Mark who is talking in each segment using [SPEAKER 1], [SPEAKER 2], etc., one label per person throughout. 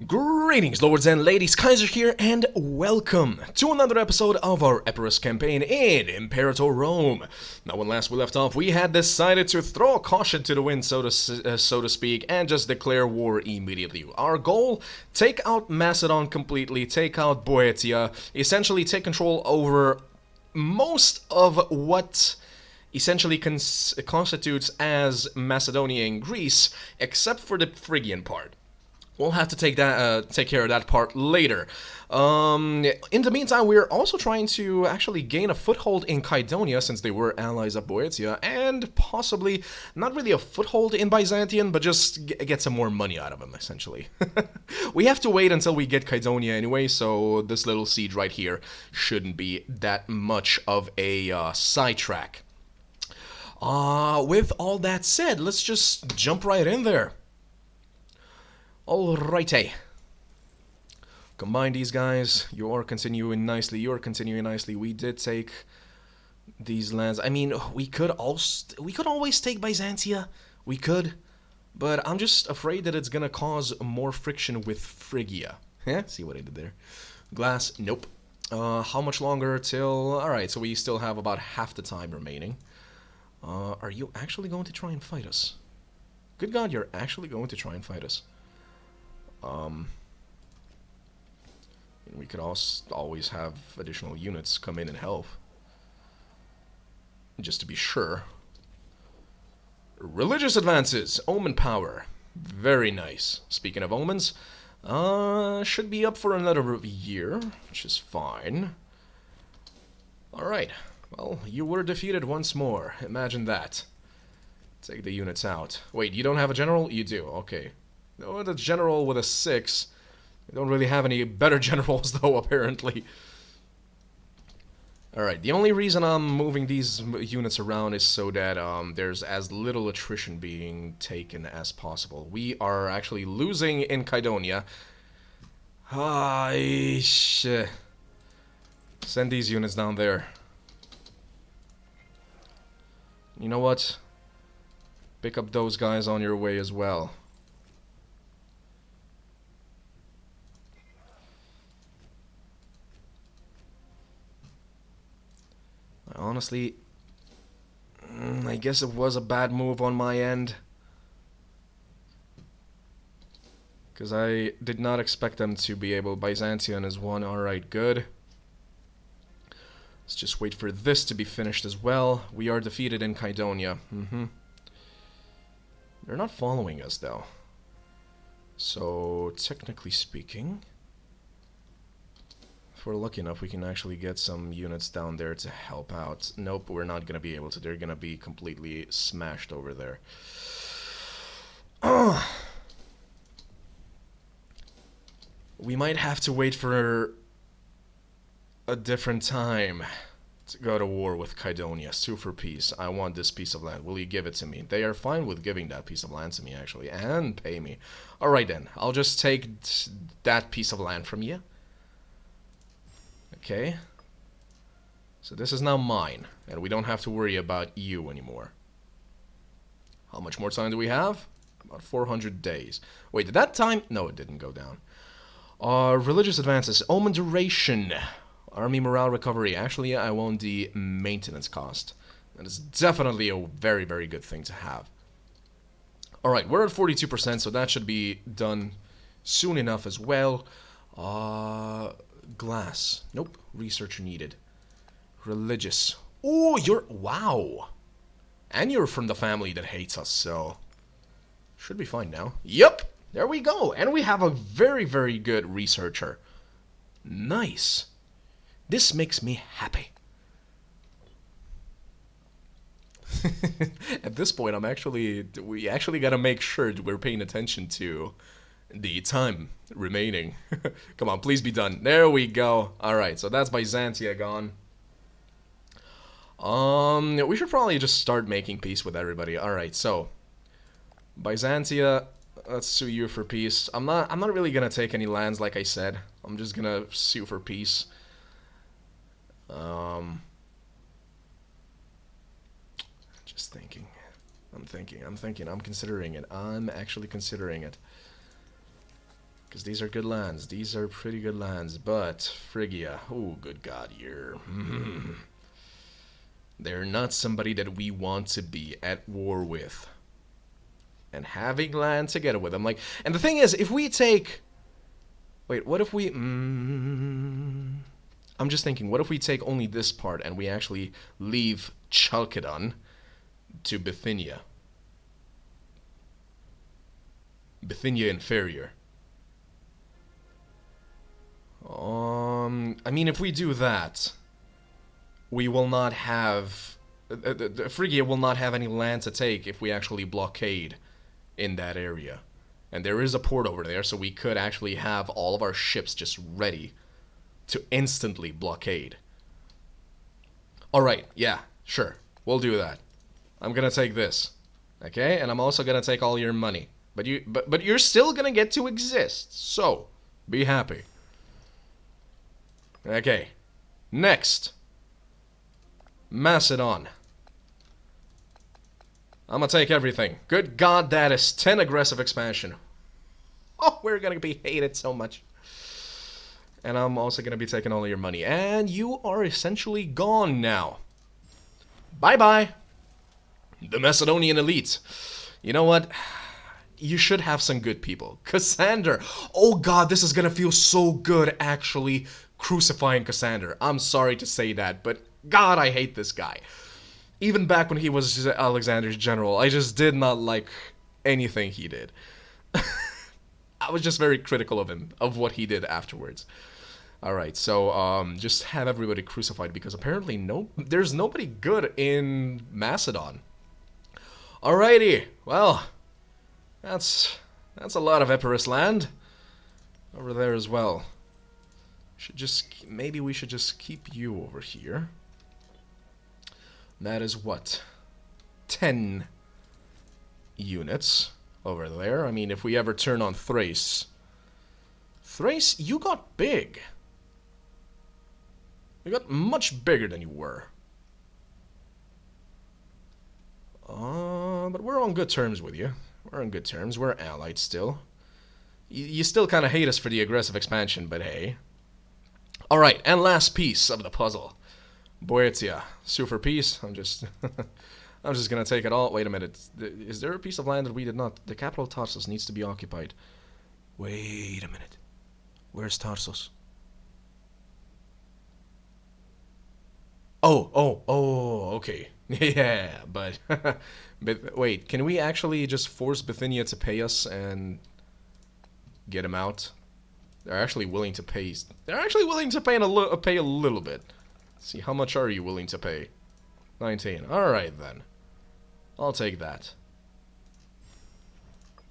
[SPEAKER 1] Greetings, lords and ladies, Kaiser here, and welcome to another episode of our Epirus campaign in Imperator Rome. Now, when last we left off, we had decided to throw caution to the wind, so to speak, and just declare war immediately. Our goal: take out Macedon completely, take out Boeotia, essentially take control over most of what essentially constitutes as Macedonia and Greece, except for the Phrygian part. We'll have to take care of that part later. In the meantime, we're also trying to actually gain a foothold in Kydonia, since they were allies of Boeotia, and possibly not really a foothold in Byzantium, but just get some more money out of them, essentially. We have to wait until we get Kydonia anyway, so this little siege right here shouldn't be that much of a sidetrack. With all that said, let's just jump right in there. Alrighty. Combine these guys. You're continuing nicely. We did take these lands. I mean, we could always take Byzantia. We could. But I'm just afraid that it's gonna cause more friction with Phrygia. Yeah, see what I did there. Glass, nope. How much longer till... Alright, so we still have about half the time remaining. Are you actually going to try and fight us? Good God, you're actually going to try and fight us. We could also always have additional units come in and help, just to be sure. Religious advances, omen power, very nice. Speaking of omens, should be up for another year, which is fine. Alright, well, you were defeated once more, imagine that. Take the units out. Wait, you don't have a general? You do, okay. No, the general with a 6. We don't really have any better generals, though, apparently. Alright, the only reason I'm moving these units around is so that there's as little attrition being taken as possible. We are actually losing in Kydonia. Send these units down there. You know what? Pick up those guys on your way as well. Honestly, I guess it was a bad move on my end, because I did not expect them to be able... Byzantium is one, alright, good. Let's just wait for this to be finished as well. We are defeated in Kydonia. They're not following us, though. So, technically speaking... if we're lucky enough, we can actually get some units down there to help out. Nope, we're not going to be able to. They're going to be completely smashed over there. We might have to wait for a different time to go to war with Kydonia. Sue for peace. I want this piece of land. Will you give it to me? They are fine with giving that piece of land to me, actually, and pay me. Alright then, I'll just take that piece of land from you. Okay, so this is now mine, and we don't have to worry about you anymore. How much more time do we have? About 400 days. Wait, did that time? No, it didn't go down. Religious advances, omen duration, army morale recovery. Actually, I want the maintenance cost. That is definitely a very, very good thing to have. Alright, we're at 42%, so that should be done soon enough as well. Glass. Nope. Researcher needed. Religious. Oh, you're... wow. And you're from the family that hates us, so... should be fine now. Yep. There we go. And we have a very, very good researcher. Nice. This makes me happy. At this point, we actually gotta make sure that we're paying attention to the time remaining. Come on, please be done. There we go. Alright, so that's Byzantia gone. We should probably just start making peace with everybody. Alright, so Byzantia, let's sue you for peace. I'm not really gonna take any lands, like I said. I'm just gonna sue for peace. Just thinking. I'm considering it. I'm actually considering it. Because these are good lands. These are pretty good lands. But Phrygia, oh good god, they're not somebody that we want to be at war with. And having land together with them, like, and the thing is, if we take, wait, what if we, I'm just thinking, what if we take only this part and we actually leave Chalcedon to Bithynia? Bithynia Inferior. I mean, if we do that, we will not have, Phrygia will not have any land to take if we actually blockade in that area. And there is a port over there, so we could actually have all of our ships just ready to instantly blockade. Alright, yeah, sure, we'll do that. I'm gonna take this, okay? And I'm also gonna take all your money. But you're still gonna get to exist, so be happy. Okay, next. Macedon. I'm gonna take everything. Good god, that is 10 aggressive expansion. Oh, we're gonna be hated so much. And I'm also gonna be taking all your money. And you are essentially gone now. Bye-bye. The Macedonian elite. You know what? You should have some good people. Cassander. Oh god, this is gonna feel so good, actually, crucifying Cassander. I'm sorry to say that, but god, I hate this guy. Even back when he was Alexander's general, I just did not like anything he did. I was just very critical of him, of what he did afterwards. Alright, so just have everybody crucified, because apparently there's nobody good in Macedon. Alrighty, well, that's a lot of Epirus land over there as well. Maybe we should just keep you over here. That is what? 10 units over there. I mean, if we ever turn on Thrace. Thrace, you got big. You got much bigger than you were. But we're on good terms with you. We're on good terms. We're allied still. You still kind of hate us for the aggressive expansion, but hey. Alright, and last piece of the puzzle. Boeotia. Sue for peace. I'm just gonna take it all. Wait a minute. Is there a piece of land that we did not? The capital Tarsus needs to be occupied. Wait a minute. Where's Tarsus? Oh, okay. Yeah, but wait, can we actually just force Bithynia to pay us and get him out? They're actually willing to pay. They're actually willing to pay pay a little bit. Let's see, how much are you willing to pay? 19. All right then. I'll take that.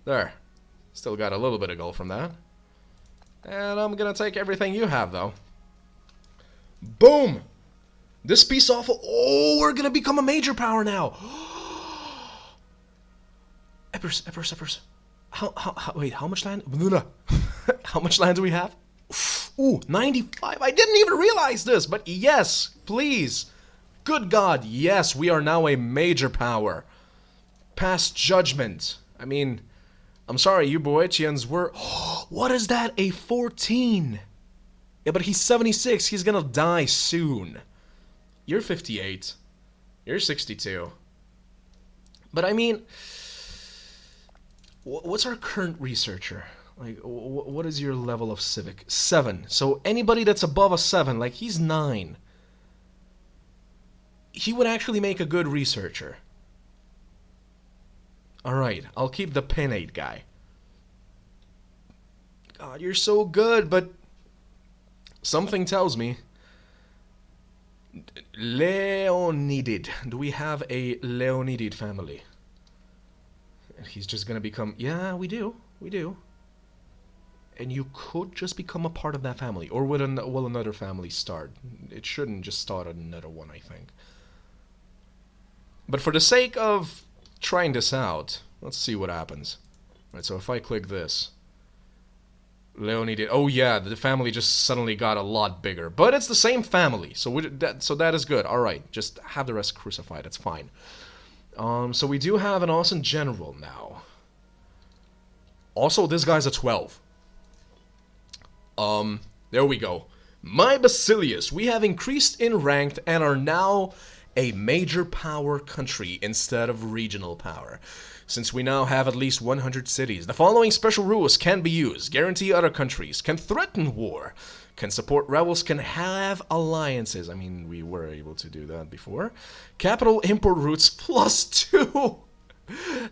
[SPEAKER 1] There. Still got a little bit of gold from that. And I'm gonna take everything you have though. Boom! This piece off. Oh, we're gonna become a major power now. Epirus. Wait, how much land? How much land do we have? Ooh, 95. I didn't even realize this, but yes, please. Good God, yes, we are now a major power. Past judgment. I mean, I'm sorry, you Boeotians were... What is that? A 14. Yeah, but he's 76. He's gonna die soon. You're 58. You're 62. But I mean... What's our current researcher? Like, what is your level of civic? 7. So anybody that's above a 7, like he's 9. He would actually make a good researcher. Alright, I'll keep the Pinnate guy. God, you're so good, but... Something tells me... Leonidid. Do we have a Leonidid family? He's just gonna become... Yeah, we do. We do. And you could just become a part of that family. Or will another family start? It shouldn't just start another one, I think. But for the sake of trying this out, let's see what happens. Right, so if I click this... Leonidid... Oh yeah, the family just suddenly got a lot bigger. But it's the same family, so that is good. Alright, just have the rest crucified, it's fine. So we do have an awesome general now. Also, this guy's a 12. There we go. My Basilius, we have increased in rank and are now a major power country instead of regional power. Since we now have at least 100 cities, the following special rules can be used. Guarantee other countries, can threaten war, can support rebels, can have alliances. I mean, we were able to do that before. Capital import routes +2.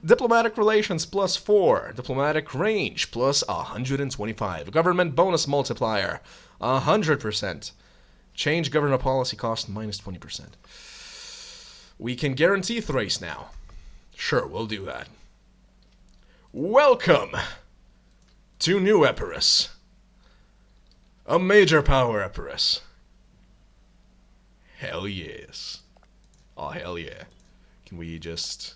[SPEAKER 1] Diplomatic relations +4. Diplomatic range +125. Government bonus multiplier 100%. Change government policy cost -20%. We can guarantee Thrace now. Sure, we'll do that. Welcome to New Epirus. A major power Epirus. Hell yes. Oh, hell yeah. Can we just...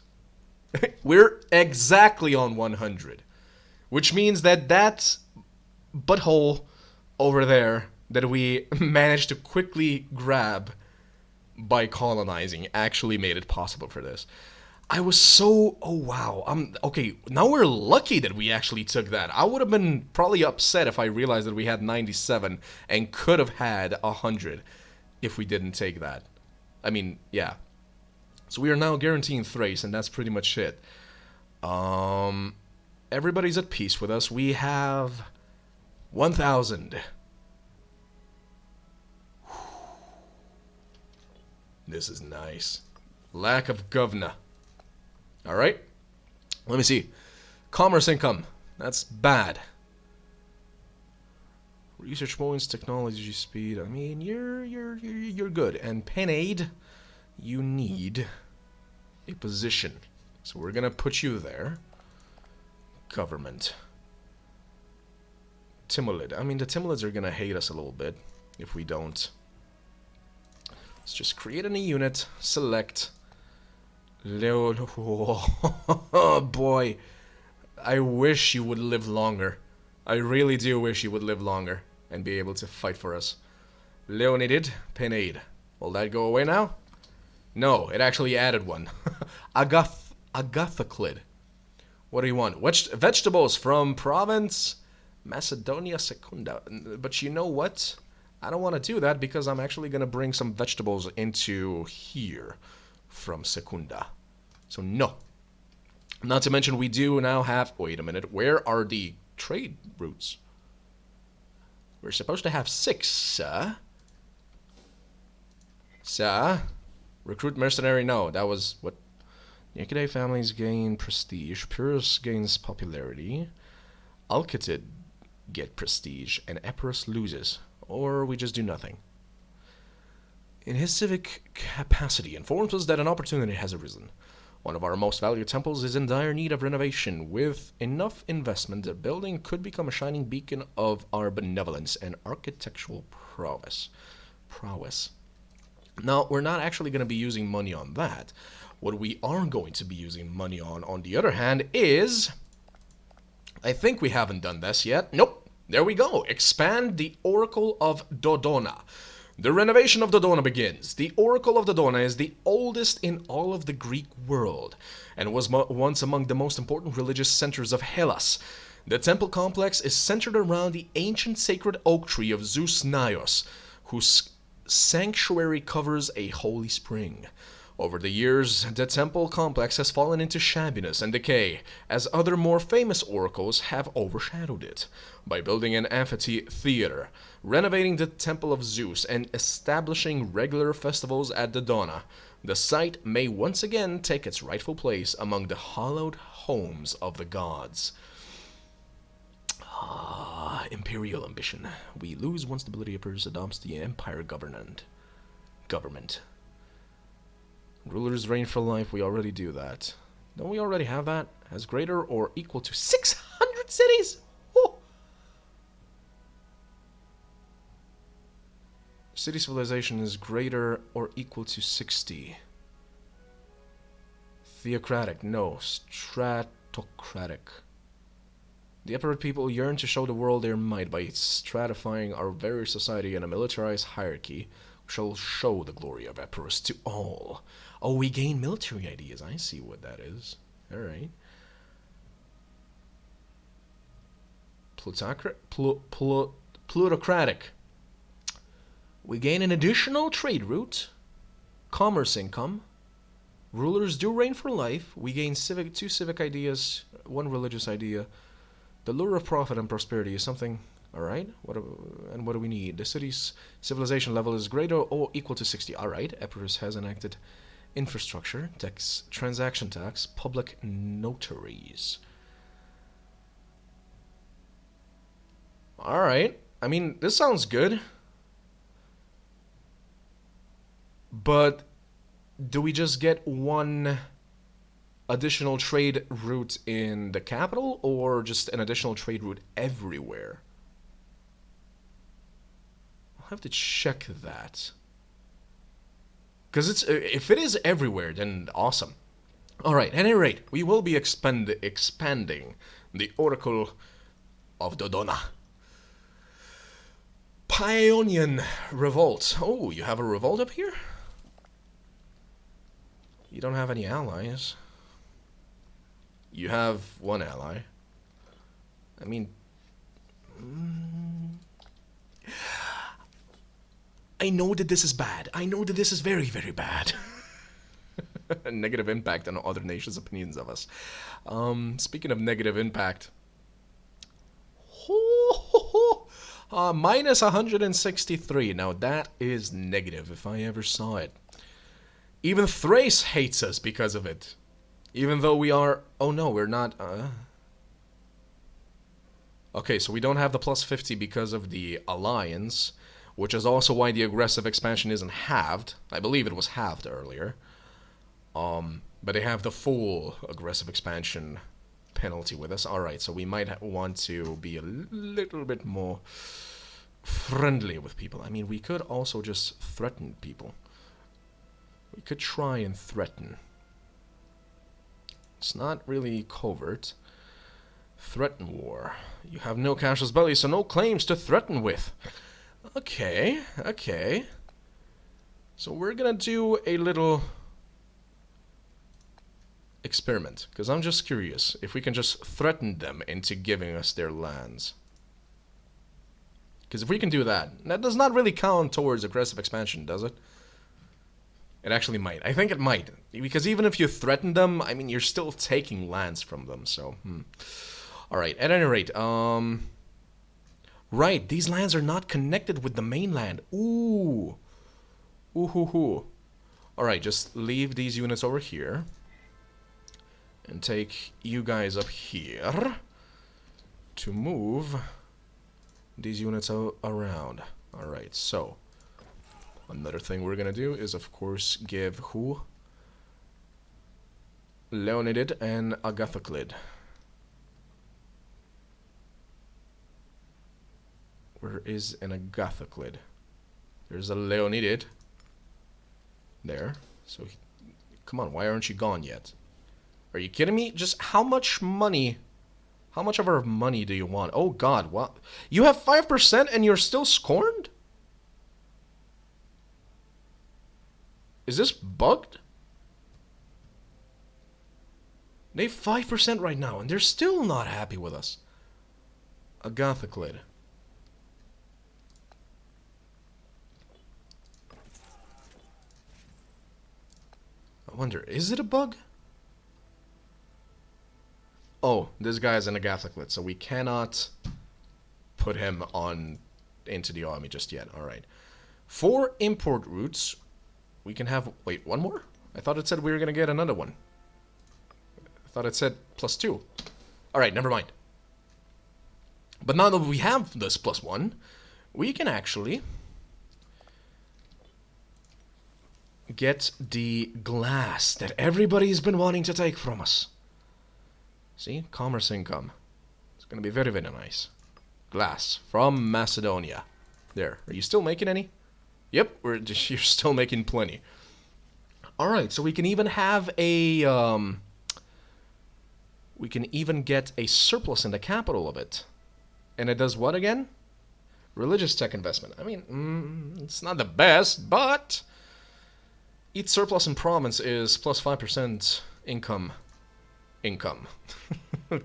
[SPEAKER 1] We're exactly on 100. Which means that that butthole over there that we managed to quickly grab by colonizing actually made it possible for this. I was so... Oh, wow. Okay, now we're lucky that we actually took that. I would have been probably upset if I realized that we had 97 and could have had 100 if we didn't take that. I mean, yeah. So we are now guaranteeing Thrace, and that's pretty much it. Everybody's at peace with us. We have 1,000. This is nice. Lack of governor. Alright. Let me see. Commerce income. That's bad. Research points, technology speed. I mean, you're good. And pen aid, you need a position. So we're gonna put you there. Government. Timolid. I mean, the Timolids are gonna hate us a little bit if we don't. Let's just create a new unit. Select. Oh boy. I wish you would live longer. I really do wish you would live longer and be able to fight for us. Leonidid, Penaid. Will that go away now? No, it actually added one. Agathoclid. What do you want? Vegetables from province Macedonia Secunda. But you know what? I don't want to do that because I'm actually going to bring some vegetables into here from Secunda. So no. Not to mention we do now have... Wait a minute. Where are the trade routes? We're supposed to have 6, sir. Sir? Recruit mercenary? No, that was... What? Nikidae families gain prestige. Pyrrhus gains popularity. Alcatid get prestige. And Epirus loses. Or we just do nothing. In his civic capacity, informs us that an opportunity has arisen. One of our most valued temples is in dire need of renovation. With enough investment, the building could become a shining beacon of our benevolence and architectural prowess. Now, we're not actually going to be using money on that. What we are going to be using money on the other hand, is... I think we haven't done this yet. Nope. There we go. Expand the Oracle of Dodona. The renovation of Dodona begins. The Oracle of Dodona is the oldest in all of the Greek world, and was once among the most important religious centers of Hellas. The temple complex is centered around the ancient sacred oak tree of Zeus Naios, whose sanctuary covers a holy spring. Over the years, the temple complex has fallen into shabbiness and decay, as other more famous oracles have overshadowed it. By building an amphitheater, renovating the Temple of Zeus, and establishing regular festivals at Dodona, the site may once again take its rightful place among the hallowed homes of the gods. Imperial ambition. We lose once stability Epirus adopts the empire government. Rulers reign for life. We already do that. Don't we already have that? Has greater or equal to 600 cities? Oh. City civilization is greater or equal to 60. Theocratic. No. Stratocratic. The Epirote people yearn to show the world their might by stratifying our very society in a militarized hierarchy. Shall show the glory of Epirus to all. Oh, we gain military ideas. I see what that is. Alright. Plutocratic. We gain an additional trade route. Commerce income. Rulers do reign for life. We gain two civic ideas, one religious idea. The lure of profit and prosperity is something. Alright, what do we need? The city's civilization level is greater or equal to 60. Alright, Epirus has enacted infrastructure, tax, transaction tax, public notaries. Alright, I mean, this sounds good. But do we just get one additional trade route in the capital, or just an additional trade route everywhere? I'll have to check that. Because if it is everywhere, then awesome. Alright, at any rate, we will be expanding the Oracle of Dodona. Paeonian Revolt. Oh, you have a revolt up here? You don't have any allies. You have one ally. I mean... I know that this is bad. I know that this is very, very bad. Negative impact on other nations' opinions of us. Speaking of negative impact... minus 163. Now that is negative if I ever saw it. Even Thrace hates us because of it. Even though we are... Oh no, we're not... Okay, so we don't have the plus 50 because of the alliance, which is also why the aggressive expansion isn't halved. I believe it was halved earlier. But they have the full aggressive expansion penalty with us. Alright, so we might want to be a little bit more friendly with people. I mean, we could also just threaten people. We could try and threaten. It's not really covert. Threaten war. You have no casus belli, so no claims to threaten with. Okay, okay. So we're gonna do a little experiment, because I'm just curious if we can just threaten them into giving us their lands. Because if we can do that, that does not really count towards aggressive expansion, does it? It actually might. I think it might. Because even if you threaten them, I mean, you're still taking lands from them, so... Alright, at any rate, right, these lands are not connected with the mainland. Ooh. Ooh hoo hoo. Alright, just leave these units over here. And take you guys up here. To move these units around. Alright, so... Another thing we're gonna do is, of course, give who? Leonidid and Agathoclid. Where is an Agathoclid? There's a Leonidid. There. So, come on, why aren't you gone yet? Are you kidding me? Just how much money... How much of our money do you want? Oh god, what? You have 5% and you're still scorned? Is this bugged? They have 5% right now, and they're still not happy with us. Agathoclid. I wonder, is it a bug? Oh, this guy is an Agathoclid, so we cannot put him on into the army just yet. Alright. 4 import routes. We can have... Wait, one more? I thought it said we were going to get another one. I thought it said +2. Alright, never mind. But now that we have this +1, we can actually get the glass that everybody's been wanting to take from us. See? Commerce income. It's going to be very, very nice. Glass from Macedonia. There. Are you still making any? Yep, you're still making plenty. Alright, so we can even have a... we can even get a surplus in the capital of it. And it does what again? Religious tech investment. I mean, it's not the best, but... Each surplus in province is plus 5% income.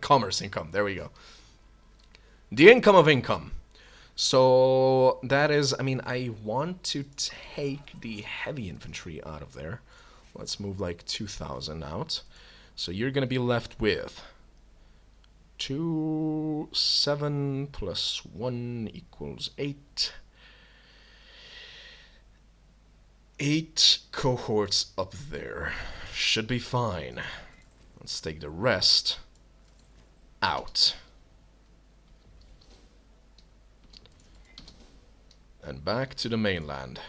[SPEAKER 1] Commerce income, there we go. The income of income. So that is, I mean, I want to take the heavy infantry out of there. Let's move like 2,000 out. So you're going to be left with 2, 7 plus 1 equals 8. 8 cohorts up there. Should be fine. Let's take the rest out. And back to the mainland.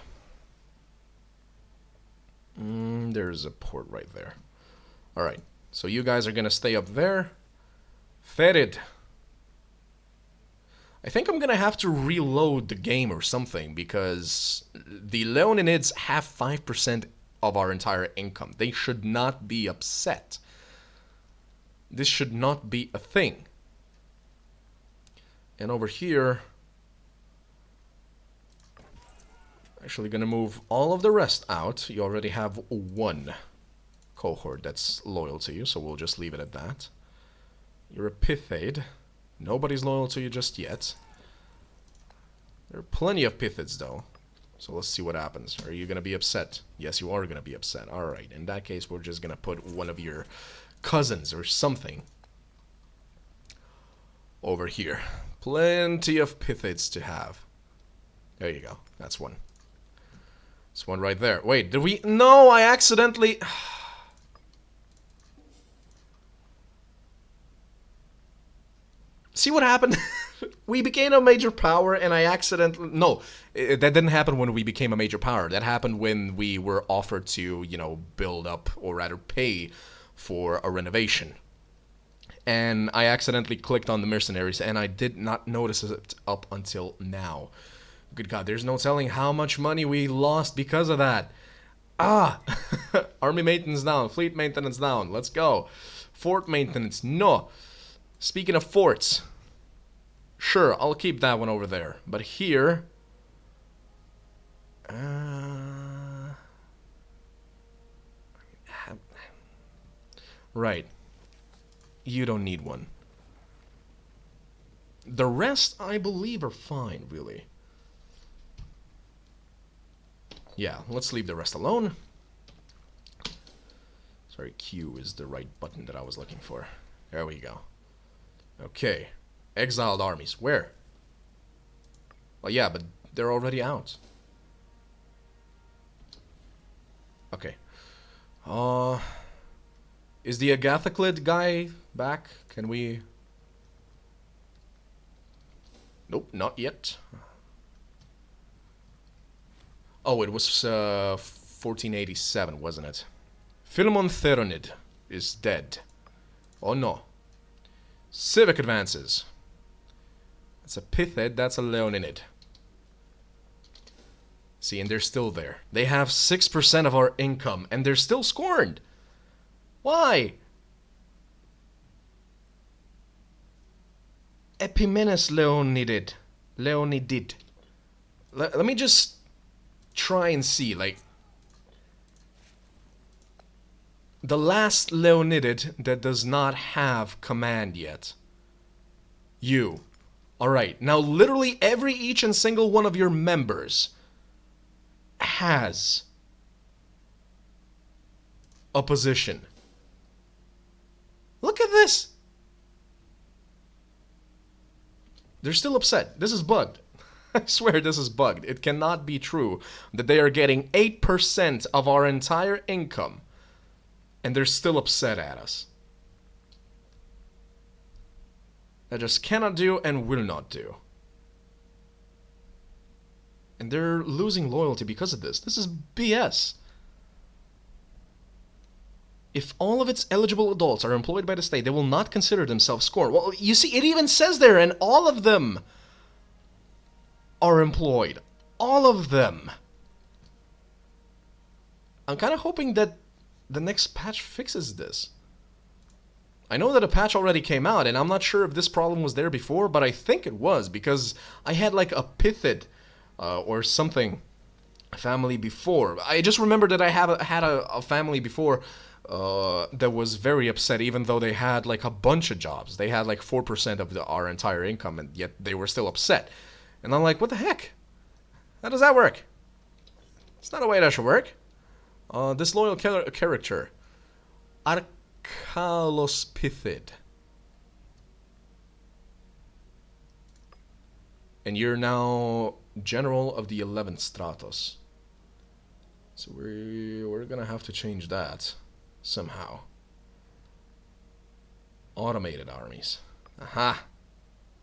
[SPEAKER 1] There's a port right there. Alright, so you guys are gonna stay up there. Ferid. I think I'm gonna have to reload the game or something, because the Leoninids have 5% of our entire income. They should not be upset. This should not be a thing. And over here, actually gonna move all of the rest out. You already have 1 cohort that's loyal to you, so we'll just leave it at that. You're a Pithade. Nobody's loyal to you just yet. There are plenty of Pithids though. So let's see what happens. Are you gonna be upset? Yes, you are gonna be upset. Alright, in that case we're just gonna put one of your cousins or something over here. Plenty of Pithids to have. There you go. That's one. This one right there. Wait, did we... No, I accidentally... See what happened? We became a major power and I accidentally... No, that didn't happen when we became a major power. That happened when we were offered to, you know, build up, or rather pay for a renovation. And I accidentally clicked on the mercenaries and I did not notice it up until now. Good God, there's no telling how much money we lost because of that. Ah! Army maintenance down, fleet maintenance down, let's go. Fort maintenance, no. Speaking of forts, sure, I'll keep that one over there. But here... Right. You don't need one. The rest, I believe, are fine, really. Yeah, let's leave the rest alone. Sorry, Q is the right button that I was looking for. There we go. Okay. Exiled armies. Where? Well, yeah, but they're already out. Okay. Is the Agathoclid guy back? Can we... Nope, not yet. Oh, it was 1487, wasn't it? Philemon Theronid is dead. Oh no. Civic advances. That's a Pithid, that's a Leoninid. See, and they're still there. They have 6% of our income, and they're still scorned. Why? Epimenes Leonidid. Leonidid. Let me just try and see, like... The last Leonidid that does not have command yet. You. Alright, now literally each and single one of your members has a position. Look at this! They're still upset. This is bugged. I swear this is bugged. It cannot be true that they are getting 8% of our entire income and they're still upset at us. That just cannot do and will not do. And they're losing loyalty because of this. This is BS. If all of its eligible adults are employed by the state, they will not consider themselves scorned. Well, you see, it even says there, and all of them are employed. All of them. I'm kind of hoping that the next patch fixes this. I know that a patch already came out, and I'm not sure if this problem was there before, but I think it was, because I had like a Pithid or something family before. I just remember that I had a family before that was very upset, even though they had like a bunch of jobs. They had like 4% of our entire income, and yet they were still upset. And I'm like, what the heck? How does that work? It's not a way that should work. Disloyal character. Archalospithid. And you're now General of the 11th Stratos. So we're gonna have to change that somehow. Automated armies. Aha!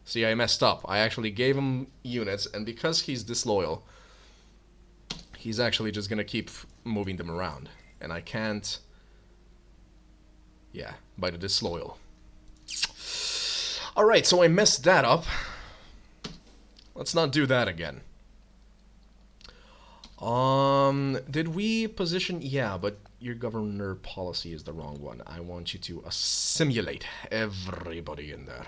[SPEAKER 1] See, I messed up. I actually gave him units, and because he's disloyal, he's actually just gonna keep moving them around. And I can't... Yeah, by the disloyal. Alright, so I messed that up. Let's not do that again. Did we position... Yeah, but your governor policy is the wrong one. I want you to assimilate everybody in there.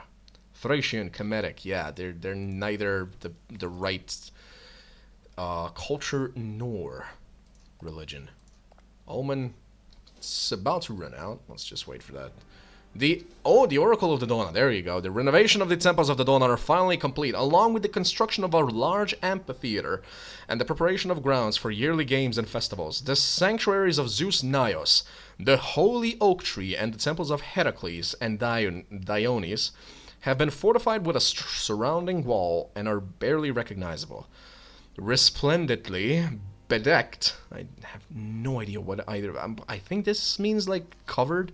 [SPEAKER 1] Thracian, Kemetic, yeah, they're neither the right culture nor religion. Omen, it's about to run out. Let's just wait for that. The Oracle of the Dawn. There you go. The renovation of the temples of the Dawn are finally complete, along with the construction of our large amphitheater and the preparation of grounds for yearly games and festivals. The sanctuaries of Zeus Naios, the holy oak tree, and the temples of Heracles and Dionys have been fortified with a surrounding wall and are barely recognizable. Resplendently bedecked. I have no idea what either. I think this means like covered.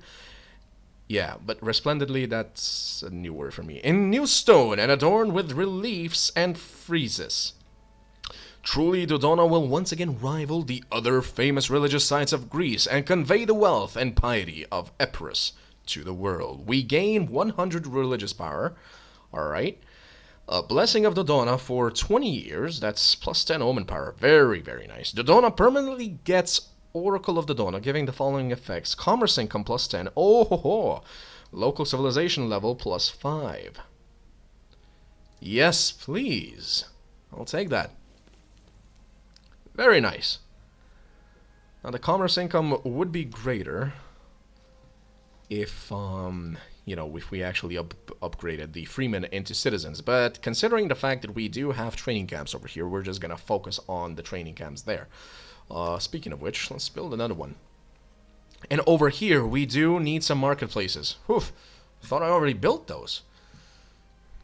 [SPEAKER 1] Yeah, but resplendently, that's a new word for me. In new stone and adorned with reliefs and friezes. Truly, Dodona will once again rival the other famous religious sites of Greece and convey the wealth and piety of Epirus to the world. We gain 100 religious power. Alright. A blessing of Dodona for 20 years. That's plus 10 omen power. Very, very nice. Dodona permanently gets Oracle of Dodona, giving the following effects. Commerce income plus 10. Oh ho ho. Local civilization level plus 5. Yes, please. I'll take that. Very nice. Now the commerce income would be greater if if we actually upgraded the freemen into citizens. But considering the fact that we do have training camps over here, we're just gonna focus on the training camps there. Speaking of which, let's build another one. And over here, we do need some marketplaces. Whew, thought I already built those.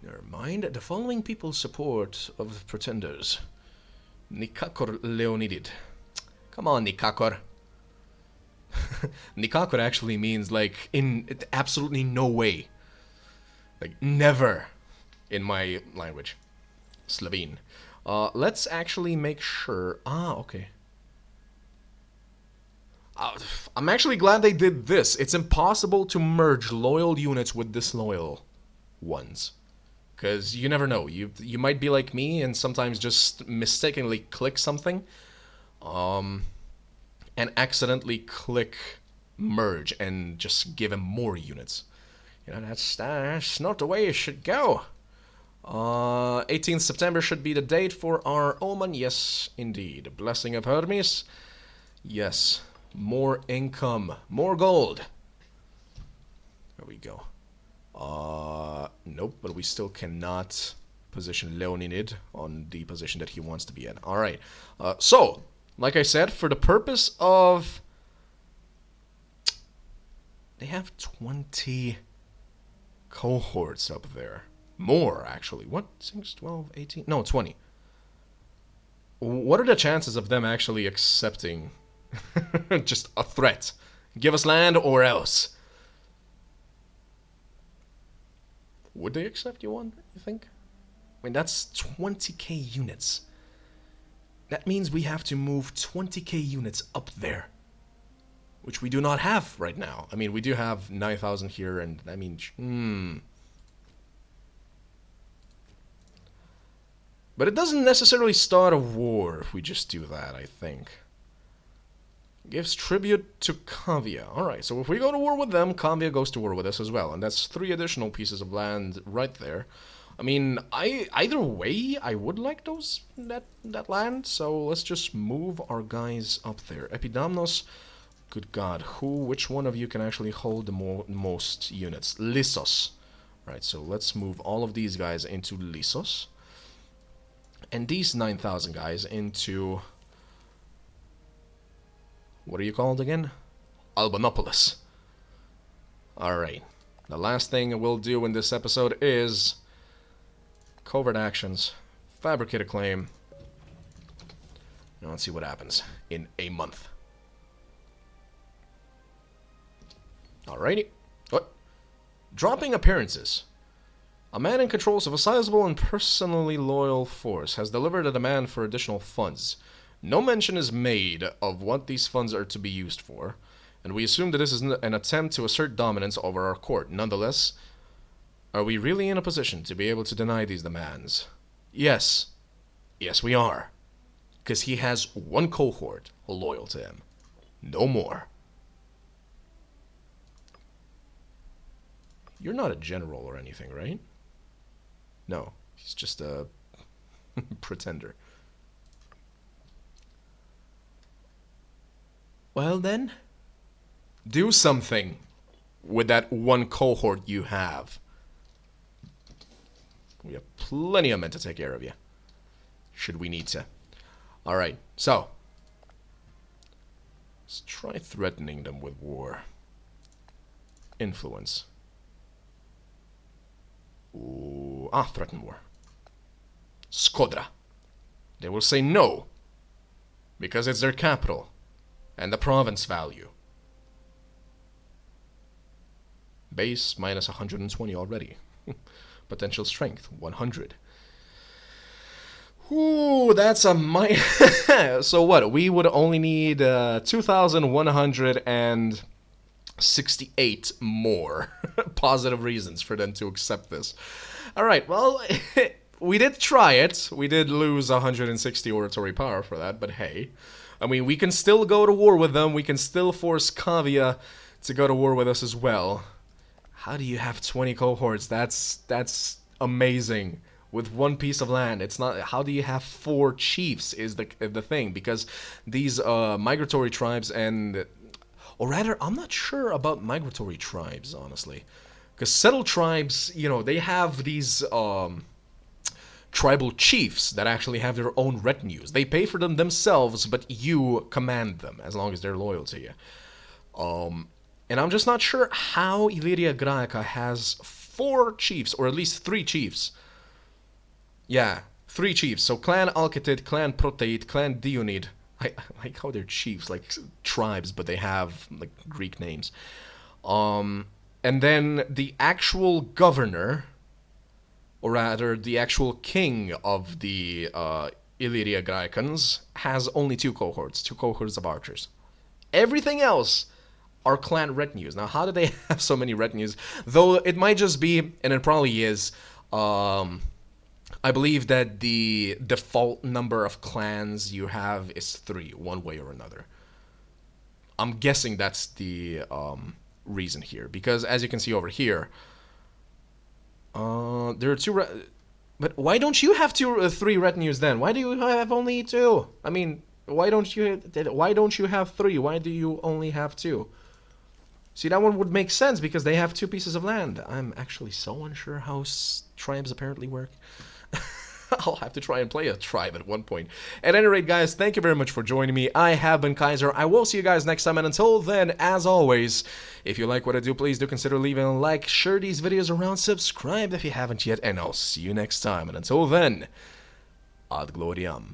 [SPEAKER 1] Never mind. The following people's support of the pretenders. Nikakor Leonidid. Come on, Nikakor. Nikakor actually means, like, in absolutely no way. Like, never in my language. Slovene. Let's actually make sure... okay. I'm actually glad they did this. It's impossible to merge loyal units with disloyal ones. Because you never know. You might be like me and sometimes just mistakenly click something. And accidentally click merge and just give him more units. You know, that's not the way it should go. 18th September should be the date for our omen. Yes, indeed. Blessing of Hermes. Yes. More income. More gold. There we go. Nope, but we still cannot position Leonid on the position that he wants to be in. Alright. So, like I said, for the purpose of... They have 20 cohorts up there. More, actually. What? 6, 12, 18? No, 20. What are the chances of them actually accepting just a threat? Give us land or else. Would they accept you think? I mean, that's 20k units. That means we have to move 20k units up there. Which we do not have right now. I mean, we do have 9,000 here, and I mean, But it doesn't necessarily start a war if we just do that, I think. Gives tribute to Kavia. Alright, so if we go to war with them, Kavia goes to war with us as well. And that's 3 additional pieces of land right there. I mean, either way, I would like that land. So let's just move our guys up there. Epidamnos, good God, which one of you can actually hold the most units? Lissos. Right, so let's move all of these guys into Lissos. And these 9,000 guys into... what are you called again? Albanopolis. Alright. The last thing we'll do in this episode is... covert actions. Fabricate a claim. Now let's see what happens in a month. Alrighty. What? Dropping appearances. A man in control of a sizable and personally loyal force has delivered a demand for additional funds. No mention is made of what these funds are to be used for, and we assume that this is an attempt to assert dominance over our court. Nonetheless, are we really in a position to be able to deny these demands? Yes. Yes, we are. Because he has one cohort loyal to him. No more. You're not a general or anything, right? No, he's just a pretender. Well then, do something with that one cohort you have. We have plenty of men to take care of you, should we need to. Alright, so let's try threatening them with war. Influence. Ooh, threaten war. Skodra. They will say no, because it's their capital and the province value. Base minus 120 already. Potential strength 100. Ooh, that's a so what? We would only need 2,168 more positive reasons for them to accept this. All right, well, we did try it. We did lose 160 oratory power for that, but hey, I mean, we can still go to war with them. We can still force Kavia to go to war with us as well. How do you have 20 cohorts? That's amazing. With one piece of land, it's not. How do you have 4 chiefs? Is the thing, because these migratory tribes and, or rather, I'm not sure about migratory tribes, honestly, because settled tribes, you know, they have these tribal chiefs that actually have their own retinues. They pay for them themselves, but you command them as long as they're loyal to you. And I'm just not sure how Illyria Graeca has 4 chiefs, or at least 3 chiefs. Yeah, 3 chiefs. So Clan Alcatid, Clan Proteid, Clan Dionid. I like how they're chiefs, like tribes, but they have like Greek names. And then the actual governor, or rather the actual king of the Illyria Graecans, has only 2 cohorts of archers. Everything else are clan retinues. Now, how do they have so many retinues? Though it might just be, and it probably is, I believe that the default number of clans you have is 3, one way or another. I'm guessing that's the reason here, because as you can see over here, there are 2. But why don't you have 3 retinues then? Why do you have only 2? I mean, why don't you have 3? Why do you only have 2? See, that one would make sense because they have 2 pieces of land. I'm actually so unsure how tribes apparently work. I'll have to try and play a tribe at one point. At any rate, guys, thank you very much for joining me. I have been Kaiser. I will see you guys next time. And until then, as always, if you like what I do, please do consider leaving a like, share these videos around, subscribe if you haven't yet, and I'll see you next time. And until then, ad gloriam.